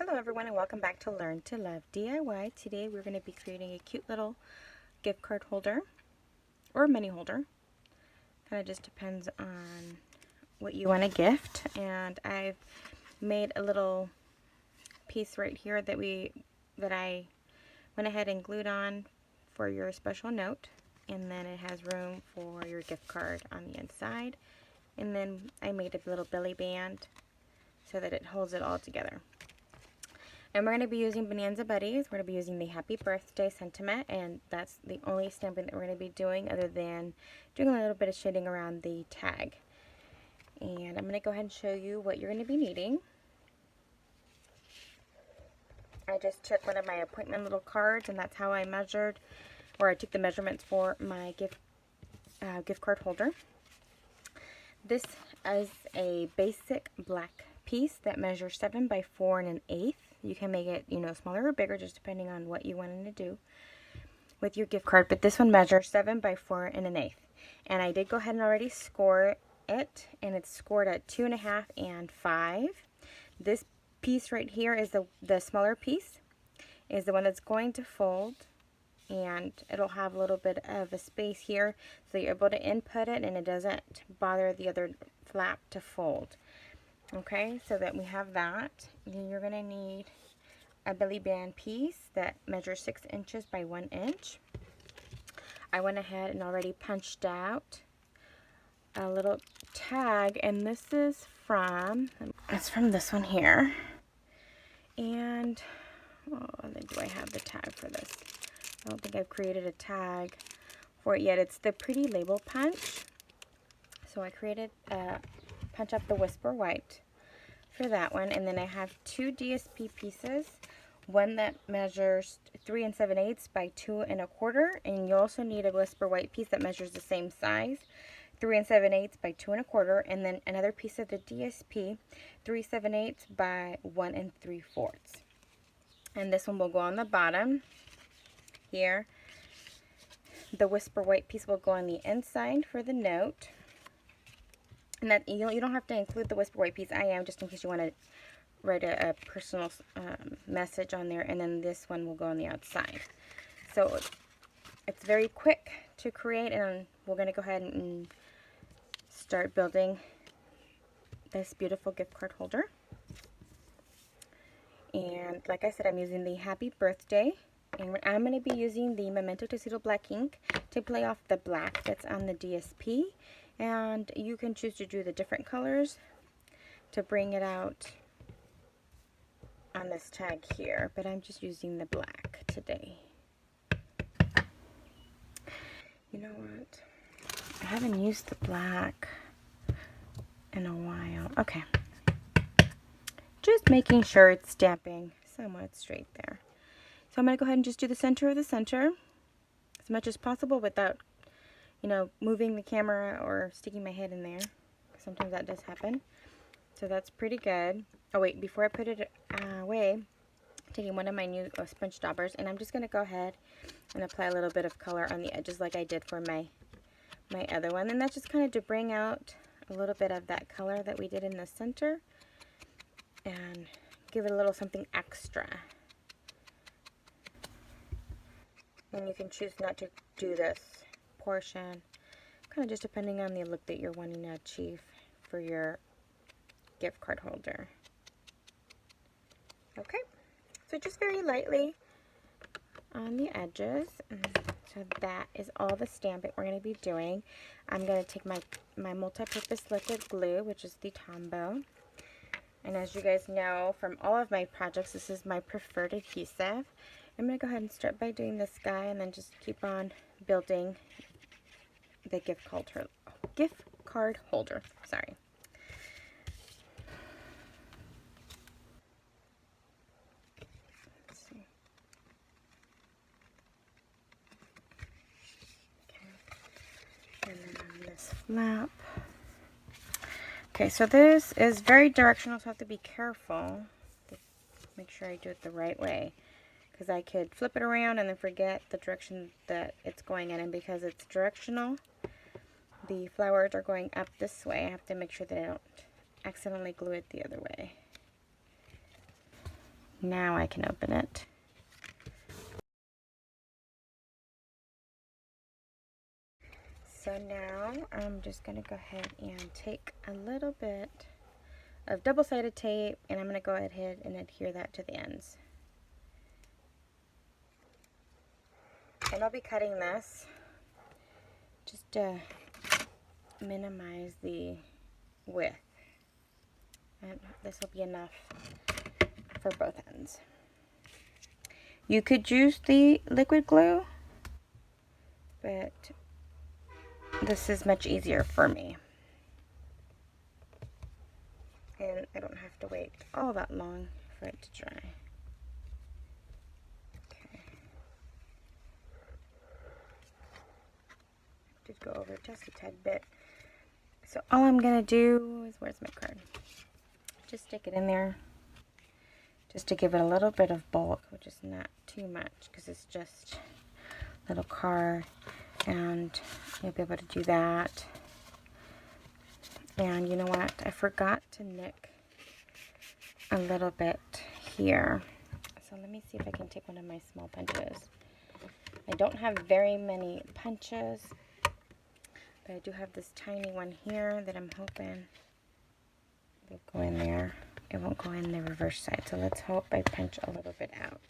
Hello everyone and welcome back to Learn to Love DIY. Today we're going to be creating a cute little gift card holder or mini holder. Kind of just depends on what you want to gift. And I've made a little piece right here that I went ahead and glued on for your special note. And then it has room for your gift card on the inside. And then I made a little belly band so that it holds it all together. And we're going to be using Bonanza Buddies. We're going to be using the Happy Birthday sentiment, and that's the only stamping that we're going to be doing other than doing a little bit of shading around the tag. And I'm going to go ahead and show you what you're going to be needing. I just took one of my appointment little cards, and that's how I measured, or I took the measurements for my gift card holder. This is a basic black piece that measures 7 by 4 1/8. You can make it, smaller or bigger, just depending on what you wanted to do with your gift card. But this one measures 7 by 4 1/8. And I did go ahead and already score it, and it's scored at 2.5 and 5. This piece right here is the smaller piece, is the one that's going to fold, and it'll have a little bit of a space here, so you're able to input it, and it doesn't bother the other flap to fold. Okay, so that we have that. Then you're going to need a belly band piece that measures 6 inches by 1 inch. I went ahead and already punched out a little tag, and this is it's from this one here. And do I have the tag for this? I don't think I've created a tag for it yet. It's the Pretty Label Punch. So I created punch up the Whisper White for that one, and then I have 2 DSP pieces, one that measures 3 7/8 by 2 1/4, and you also need a Whisper White piece that measures the same size, 3 7/8 by 2 1/4, and then another piece of the DSP, 3 7/8 by 1 3/4. And this one will go on the bottom here. The Whisper White piece will go on the inside for the note. And that you don't have to include the Whisper White piece. I am, just in case you want to write a personal message on there. And then this one will go on the outside. So it's very quick to create, and we're going to go ahead and start building this beautiful gift card holder. And like I said, I'm using the Happy Birthday. And I'm going to be using the Memento Tuxedo Black ink to play off the black that's on the DSP. And you can choose to do the different colors to bring it out on this tag here. But I'm just using the black today. You know what? I haven't used the black in a while. Okay. Just making sure it's stamping somewhat straight there. So I'm going to go ahead and just do the center of the center as much as possible without, moving the camera or sticking my head in there. Sometimes that does happen. So that's pretty good. Oh wait, before I put it away, I'm taking one of my new sponge daubers, and I'm just going to go ahead and apply a little bit of color on the edges like I did for my other one. And that's just kind of to bring out a little bit of that color that we did in the center and give it a little something extra. And you can choose not to do this portion, kind of just depending on the look that you're wanting to achieve for your gift card holder. Okay, so just very lightly on the edges. So that is all the stamping we're going to be doing. I'm going to take my multi-purpose liquid glue, which is the Tombow. And as you guys know from all of my projects, this is my preferred adhesive. I'm going to go ahead and start by doing this guy, and then just keep on building the gift card holder. Sorry. Let's see. Okay. And then on this flap. Okay, so this is very directional, so I have to be careful to make sure I do it the right way, because I could flip it around and then forget the direction that it's going in. And because it's directional, the flowers are going up this way. I have to make sure that I don't accidentally glue it the other way. Now I can open it. So now I'm just going to go ahead and take a little bit of double-sided tape, and I'm going to go ahead and adhere that to the ends. And I'll be cutting this just to minimize the width. And this will be enough for both ends. You could use the liquid glue, but this is much easier for me. And I don't have to wait all that long for it to dry. Okay. Did go over just a tad bit. So all I'm gonna do is, where's my card? Just stick it in there, just to give it a little bit of bulk, which is not too much because it's just a little card, and you'll be able to do that. And you know what? I forgot to nick a little bit here. So let me see if I can take one of my small punches. I don't have very many punches, but I do have this tiny one here that I'm hoping will go in there. It won't go in the reverse side, so let's hope I punch a little bit out.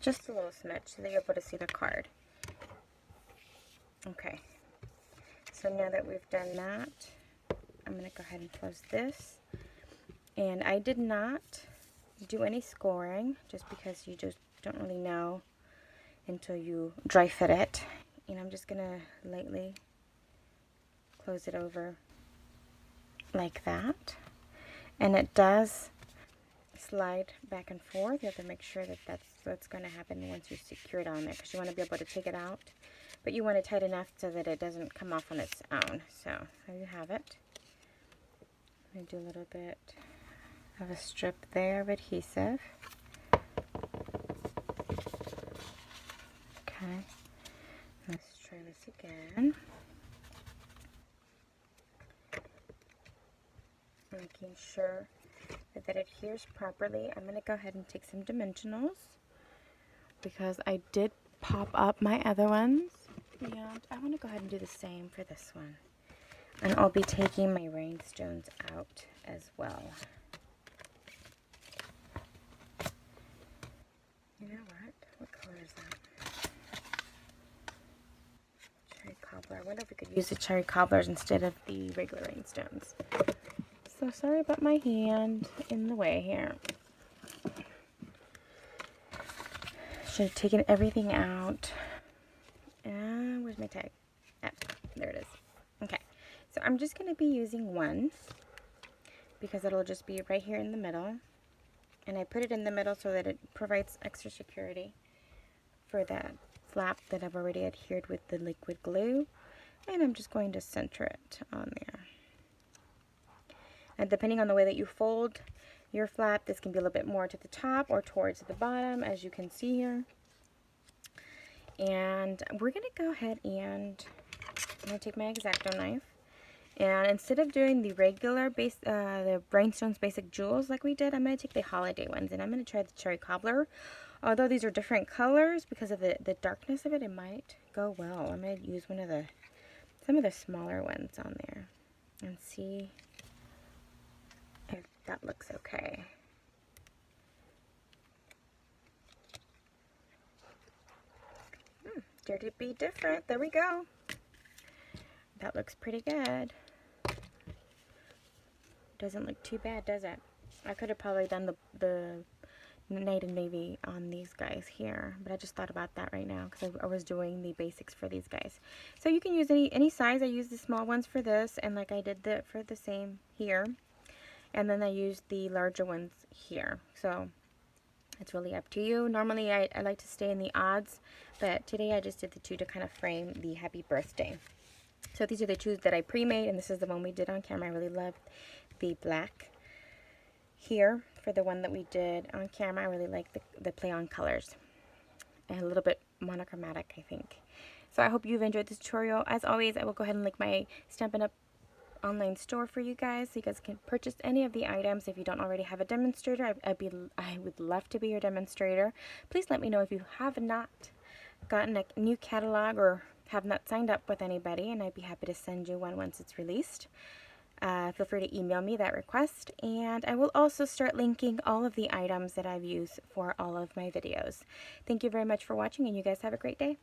Just a little smidge so that you're able to see the card. Okay, so now that we've done that, I'm going to go ahead and close this. And I did not do any scoring, just because you just don't really know until you dry fit it. And I'm just going to lightly close it over like that. And it does slide back and forth. You have to make sure that that's what's going to happen once you secure it on there, because you want to be able to take it out, but you want it tight enough so that it doesn't come off on its own. So there you have it. I'm going to do a little bit of a strip there of adhesive. Okay, let's try this again. Making sure that it adheres properly. I'm going to go ahead and take some dimensionals, because I did pop up my other ones, and I want to go ahead and do the same for this one. And I'll be taking my rhinestones out as well. You know what color is that? Cherry cobbler. I wonder if we could use the cherry cobblers instead of the regular rhinestones. So sorry about my hand in the way here. Should have taken everything out. Where's my tag? Ah, there it is. Okay, so I'm just going to be using one, because it'll just be right here in the middle. And I put it in the middle so that it provides extra security for that flap that I've already adhered with the liquid glue. And I'm just going to center it on there. And depending on the way that you fold your flap, this can be a little bit more to the top or towards the bottom, as you can see here. And we're going to go ahead and I'm going to take my X-Acto knife. And instead of doing the regular the Rhinestones Basic Jewels like we did, I'm going to take the holiday ones. And I'm going to try the cherry cobbler. Although these are different colors, because of the darkness of it, it might go well. I'm going to use some of the smaller ones on there and see if that looks okay. Dare to be different. There we go. That looks pretty good. Doesn't look too bad, does it? I could have probably done the Night and Navy on these guys here, but I just thought about that right now because I was doing the basics for these guys. So you can use any size. I used the small ones for this, and like I did for the same here. And then I used the larger ones here. So it's really up to you. Normally I like to stay in the odds, but today I just did the two to kind of frame the happy birthday. So these are the two that I pre-made, and this is the one we did on camera. I really loved the black here for the one that we did on camera. I really like the play on colors. And a little bit monochromatic, I think. So I hope you've enjoyed this tutorial. As always, I will go ahead and link my Stampin' Up! online store for you guys, so you guys can purchase any of the items. If you don't already have a demonstrator, I would love to be your demonstrator. Please let me know if you have not gotten a new catalog or have not signed up with anybody, and I'd be happy to send you one once it's released. Feel free to email me that request, and I will also start linking all of the items that I've used for all of my videos. Thank you very much for watching, and you guys have a great day.